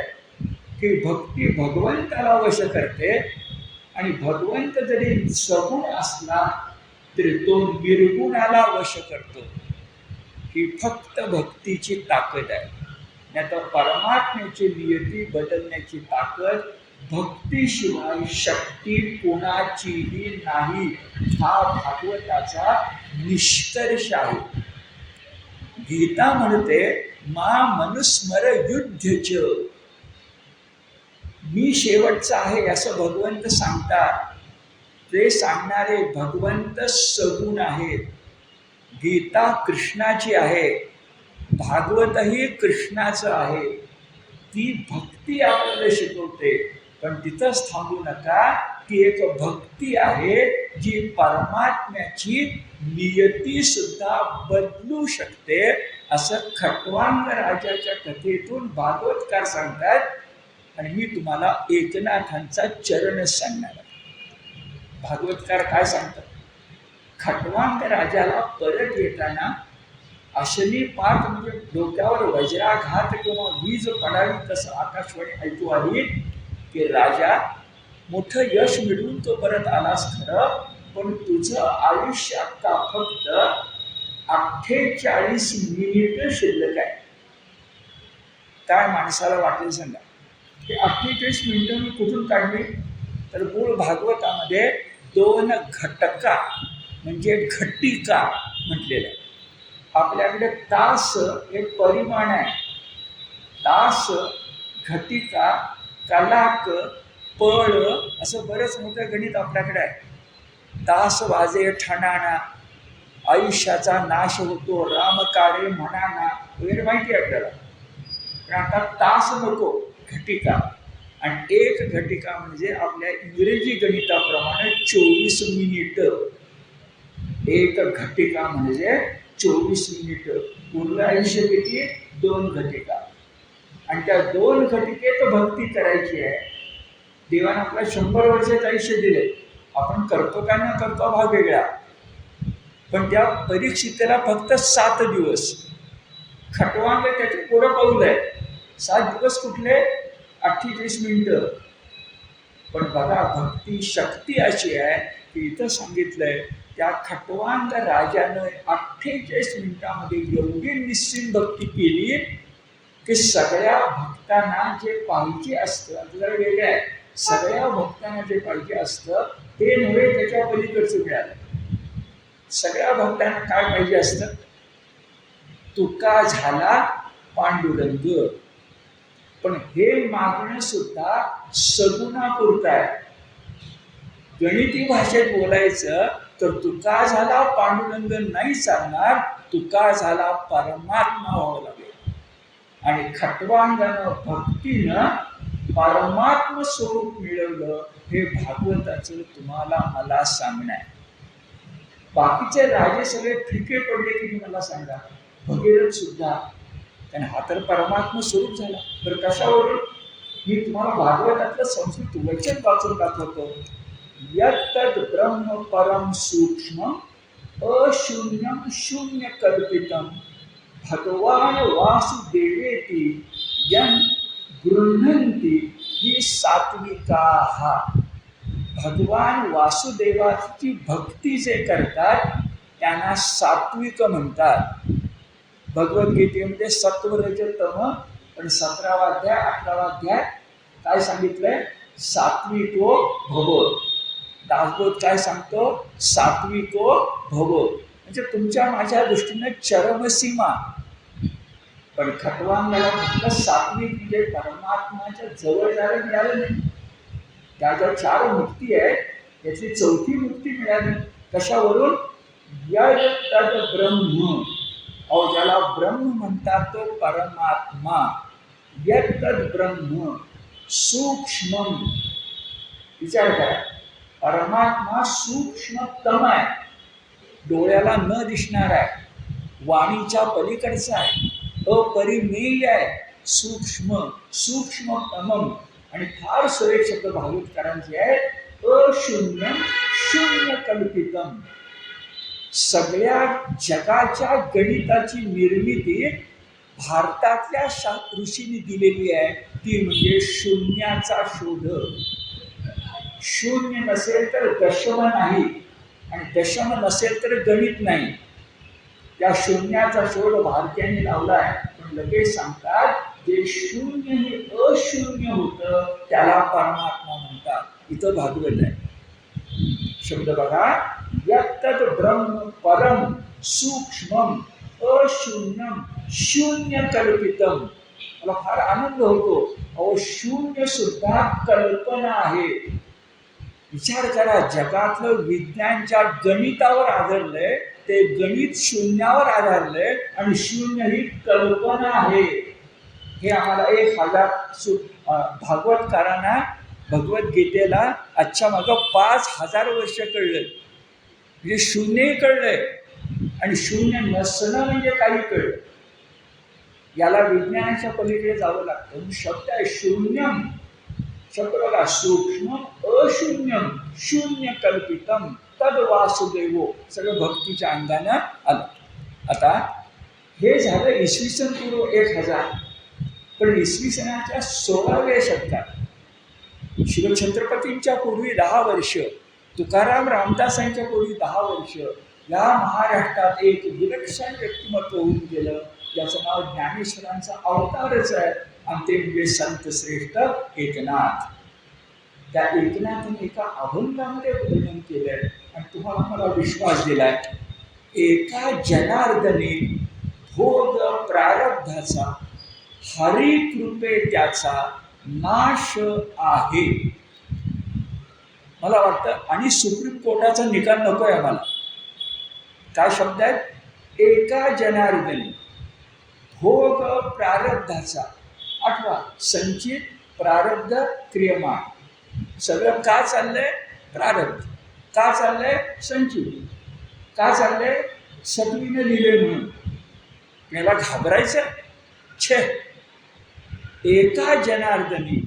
की भक्ती भगवंताला वश करते. आणि भगवंत जरी सगुण असला तरी तो निर्गुणाला वश करतो. ही फक्त भक्तीची ताकद आहे. नाहीतर परमात्म्याची नियती बदलण्याची ताकद भक्तीशिवाय शक्ती कोणाचीही नाही. हा भागवताचा निष्कर्ष आहे. गीता म्हणते मा मनुस्मर युद्धच, मी शेवटचा आहे असं भगवंत सांगतात. ते सांगणारे भगवंत सगुण आहेत. गीता कृष्णाची आहे, भागवतही कृष्णाचं आहे. ती भक्ती आपल्याला शिकवते. पण तिथंच थांबू नका. ती एक भक्ती आहे जी परमात्म्याची नियती सुद्धा बदलू शकते, असं खटवांग राजाच्या कथेतून भागवतकार सांगतात. आणि मी तुम्हाला एकनाथांचा चरणच सांगणार आहे. भागवतकार काय सांगतात? खटवांग राजाला परत येताना अशनी पाठ म्हणजे डोक्यावर वज्राघात किंवा वीज पडावी तसं आकाशवाणी ऐकू आली की राजा, मोठं यश मिळवून तो परत आलास खरं, पण तुझं आयुष्य आता फक्त 48 मिनिट शिल्लक आहे. काय माणसाला वाटेल सांगा, ते 48 मिनिटं मी कुठून काढली? तर मूळ भागवतामध्ये 2 घटका म्हणजे घटिका म्हटलेलं आहे. आपल्याकडे तास हे परिमाण आहे. तास, घटिका, कलाक, पळ असं बरंच मोठं गणित आपल्याकडे आहे. तास वाजे ठाणाणा, आयुष्याचा नाश होतो राम काळे म्हणाना वगैरे माहिती आहे आपल्याला. पण आता तास नको, घटिका. आणि 1 घटिका म्हणजे आपल्या इंग्रजी गणिताप्रमाणे 24 मिनिट. 1 घटिका म्हणजे 24 मिनिट. पूर्ण आयुष्य किती? 2 घटिका. आणि त्या 2 घटिकेत भक्ती करायची आहे. देवाने आपला 100 वर्षाचं आयुष्य दिले. आपण करतो का न करतो भाग वेगळा, पण त्या परीक्षितेला फक्त 7 दिवस. खटवांग त्याचे पुढं पाऊल आहे. 7 दिवस कुठले? 48 मिनिटं. पण बघा, भक्ती शक्ती अशी आहे की इथं सांगितलंय त्या खटवांग राजानं 48 मिनिटामध्ये एवढी निश्चित भक्ती केली की सगळ्या भक्तांना जे पाहिजे असतं, जरा वेगळं आहे, सगळ्या भक्तांना जे पाहिजे असतं ते नव्हे, त्याच्या पलीकडचं मिळालं. सगळ्या भक्तांना काय पाहिजे असतं? तुका झाला पांडुरंग. पण हे मागणं सुद्धा सगुणापुरतं आहे. गणिती भाषेत बोलायचं तर तुका झाला पांडुरंग नाही चालणार, तुका झाला परमात्मा व्हावं लागेल. आणि खटवांगानं भक्तीनं परमात्म स्वरूप मिळवलं, हे भागवताचं तुम्हाला मला सांगणं आहे. बाकीचे राजे सगळे फिके पडले की मला सांगा. भगीरथ सुद्धा, कारण हा तर परमात्म स्वरूप झाला. तर कशावरून? मी तुम्हाला भागवतातलं संस्कृत वचन वाचून दाखवतो. यत्तद् ब्रह्म परम सूक्ष्म अशून्यम शून्य कल्पितम भगवान वासुदेवेति यं गृह्णन्ति ही सात्विकाः. भगवान वासुदेवाची भक्ती जे करतात त्यांना सात्विक म्हणतात. भगवद्गीतेमध्ये सत्व रज तम, पण 17वा अध्याय 18वा अध्याय काय सांगितलंय? सात्विको भव. दासबोध काय सांगतो? सात्विको भव. म्हणजे तुमच्या माझ्या दृष्टीने चरमसीमा. पण खटवांगाला फक्त सात्विक म्हणजे परमात्माच्या जवळ जायला मिळालं नाही. त्या ज्या 4 मुक्ती आहेत त्याची 4थी मुक्ती मिळाली. कशावरून? यत्तद् ब्रह्म. अहो, ज्याला ब्रह्म म्हणतात तो परमात्मा. यत्तद् ब्रह्म सूक्ष्म. विचार करा, परमात्मा सूक्ष्मतम आहे, डोळ्याला न दिसणार आहे, वाणीच्या पलीकडचा आहे, अपरिमेय आहे, सूक्ष्म सूक्ष्मतमम. आणि फार सुरेख शब्द भागवतकारांचे आहे, अशून्य शून्य कल्पितम. सगळ्या जगाच्या गणिताची निर्मिती भारतातल्या ऋषींनी दिलेली आहे. ती म्हणजे शून्याचा शोध. शून्य नसेल तर दशम नाही, आणि दशम नसेल तर गणित नाही. त्या शून्याचा शोध भारतीयांनी लावला आहे. पण लगेच सांगतात जे शून्य हे अशून्य होतं त्याला परमात्मा म्हणतात. इथं भागवत आहे. शब्द बघा, यत्तद् ब्रह्म परम सूक्ष्मम अशून्यम शून्य कल्पितम. मला फार आनंद होतो. अहो, शून्य सुद्धा कल्पना आहे. विचार करा, जगातलं विज्ञान ज्या गणितावर आधारलंय ते गणित शून्यावर आधारलंय, आणि शून्य ही कल्पना आहे. हे आम्हाला 1000 भागवतकारांना भगवद्गीतेला आजच्या मागं 5000 वर्ष कळलं. म्हणजे शून्यही कळलंय आणि शून्य नसणं म्हणजे काही कळलं. याला विज्ञानाच्या पलीकडे जावं लागतं. शब्द आहे शून्यम. शब्द बघा, सूक्ष्म अशून्यम शून्य कल्पितम तद वासुदेवो. सगळं भक्तीच्या अंगानं आलं. आता हे झालं इसवी सन पूर्व 1000. पण इसवी सनाच्या 16व्या शतकात शिवछत्रपतींच्या पूर्वी 10 वर्ष, तुकाराम रामदासांच्या पूर्वी 10 वर्ष या महाराष्ट्रात एक विलक्षण व्यक्तिमत्व होऊन गेलं. ज्याचं नाव ज्ञानेश्वरांचा अवतारच आहे, आणि ते म्हणजे संत श्रेष्ठ एकनाथ. त्या एकनाथाने एका अभंगामध्ये वर्णन केलंय आणि तुम्हाला मला विश्वास दिलाय. एका जनार्दने भोग प्रारब्धाचा हरी कृपे त्याचा नाश आहे. मला वाटतं, आणि सुप्रीम कोर्टाचा निकाल नको आहे आम्हाला. काय शब्द आहेत? एका जनार्दने भोग प्रारब्धाचा. आठवा, संचित प्रारब्ध क्रियमान. सगळं का चाललंय? प्रारब्ध. का चाललंय? संचित. का चाललंय? सत्वीने लिहिले म्हणून. याला घाबरायचं? छे, एका जनार्दनी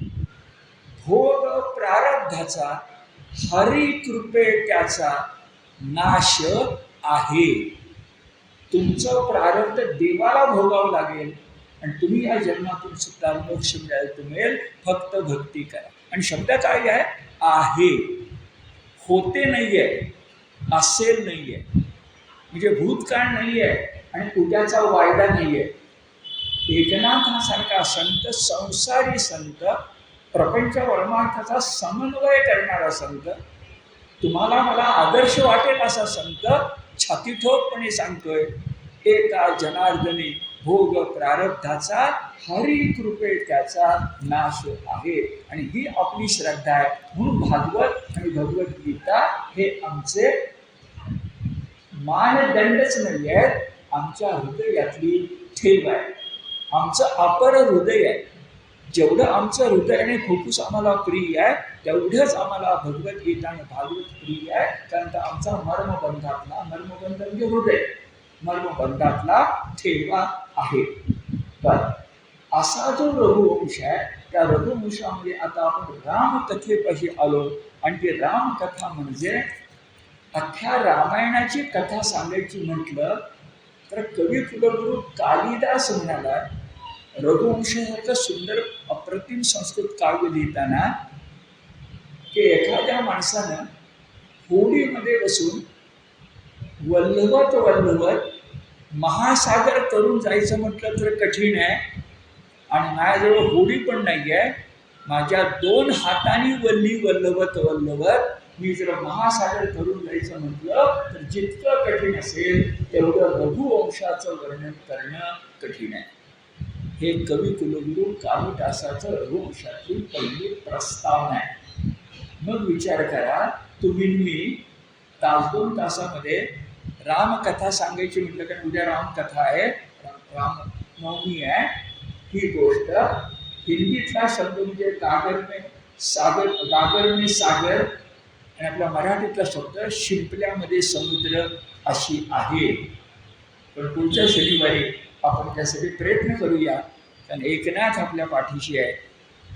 भोग प्रारब्धाचा हरी कृपे त्याचा नाश आहे. तुमचं प्रारब्ध देवाला भोगावं लागेल आणि तुम्ही या जन्मातून सुद्धा मोक्ष मिळेल. फक्त भक्ती करा. आणि शब्द काय आहे? होते नाहीये, असेल नाहीये, म्हणजे भूतकाळ नाहीये आणि उद्याचा वायदा नाहीये. एकनाथासारखा संत, संसारी संत, प्रपंच परमार्थाचा समन्वय करणारा संत, तुम्हाला मला आदर्श वाटेल असा संत छाती ठोकपणे सांगतोय, एका जनार्दनी भोग प्रारब्धाचा हरी कृपे त्याचा नाश आहे. आणि ही आपली श्रद्धा आहे. म्हणून भागवत आणि भगवद्गीता हे आमचे मानदंडच नाही आहेत, आमच्या हृदयातली ठेव आहे, आमचं अपर हृदय आहे. जेवढं आमचं हृदयाने फुफ्फुस आम्हाला प्रिय आहे, तेवढंच आम्हाला भगवद्गीता आणि भागवत प्रिय आहे. कारण आमचा मर्मबंधातला, मर्मबंध म्हणजे हृदय, मर्मबंधातला ठेवा आहे. तर असा जो रघुवंश आहे, त्या रघुवंशामध्ये आता आपण रामकथेपाशी आलो. आणि ती रामकथा म्हणजे अख्ख्या रामायणाची कथा सांगायची म्हटलं तर कवी कुलगुरू कालिदास म्हणाला, रघुवंशासारखं सुंदर अप्रतिम संस्कृत काव्य लिहिताना की एखाद्या माणसानं होडीमध्ये बसून वल्हवत वल्हवत महासागर करून जायचं म्हटलं तर कठीण आहे. आणि माझ्याजवळ होडी पण नाही आहे, माझ्या 2 हातांनी वल्ली वल्हवत वल्हवत मी जर महासागर करून जायचं म्हटलं तर जितकं कठीण असेल तेवढं रघुवंशाचं वर्णन करणं कठीण आहे. हे कवी कुलगुरू कालिदासाचं रघुवंशाची पहिली प्रस्तावना आहे. मग विचार करा, तुम्ही मी तास 2 तासामध्ये रामकथा सांगायची म्हटलं, कारण उद्या रामकथा आहे, रामनवमी आहे. ही गोष्ट हिंदीतला शब्द म्हणजे गागर में सागर, आणि आपला मराठीतला शब्द शिंपल्यामध्ये समुद्र अशी आहे. पण पुढच्या शनिवारी आपण त्यासाठी प्रयत्न करूया, कारण एकनाथ आपल्या पाठीशी आहे.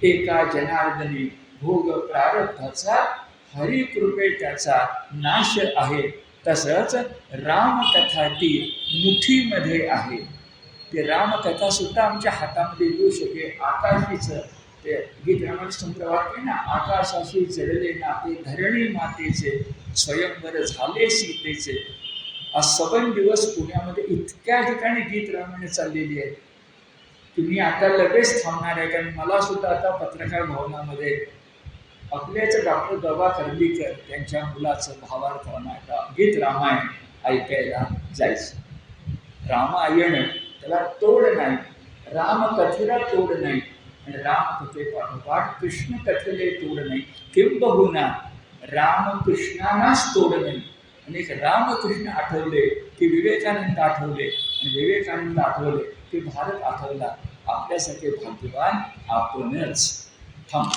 एका जनार्दनी भोग प्रारब्धाचा हरी कृपे त्याचा नाश आहे. तसंच रामकथा ती मुठीमध्ये आहे. ते रामकथा सुद्धा आमच्या हातामध्ये येऊ शकेल. आकाशीचं ते गीत रामायण सुंदर वाक्य ना, आकाशाशी जडले नाते धरणी मातेचे, स्वयंवर झाले सीतेचे. आज 7 दिवस पुण्यामध्ये इतक्या ठिकाणी गीत रामायण चाललेली आहे. तुम्ही आता लगेच थांबणार आहे, कारण मला सुद्धा आता पत्रकार भवनामध्ये आपल्याच डॉक्टर गबा कर्दीकर त्यांच्या मुलाचं भावार्थ गीत रामायण ऐकायला जायचं. रामायण त्याला तोड नाही, रामकथेला तोड नाही, आणि रामकथेपाठोपाठ कृष्ण कथेला तोड नाही. किंबहुना रामकृष्णांनाच तोड नाही. आणि एक रामकृष्ण आठवले की विवेकानंद आठवले, आणि विवेकानंद आठवले की भारत आठवला. आपल्यासारखे भाग्यवान आपणच. थांब.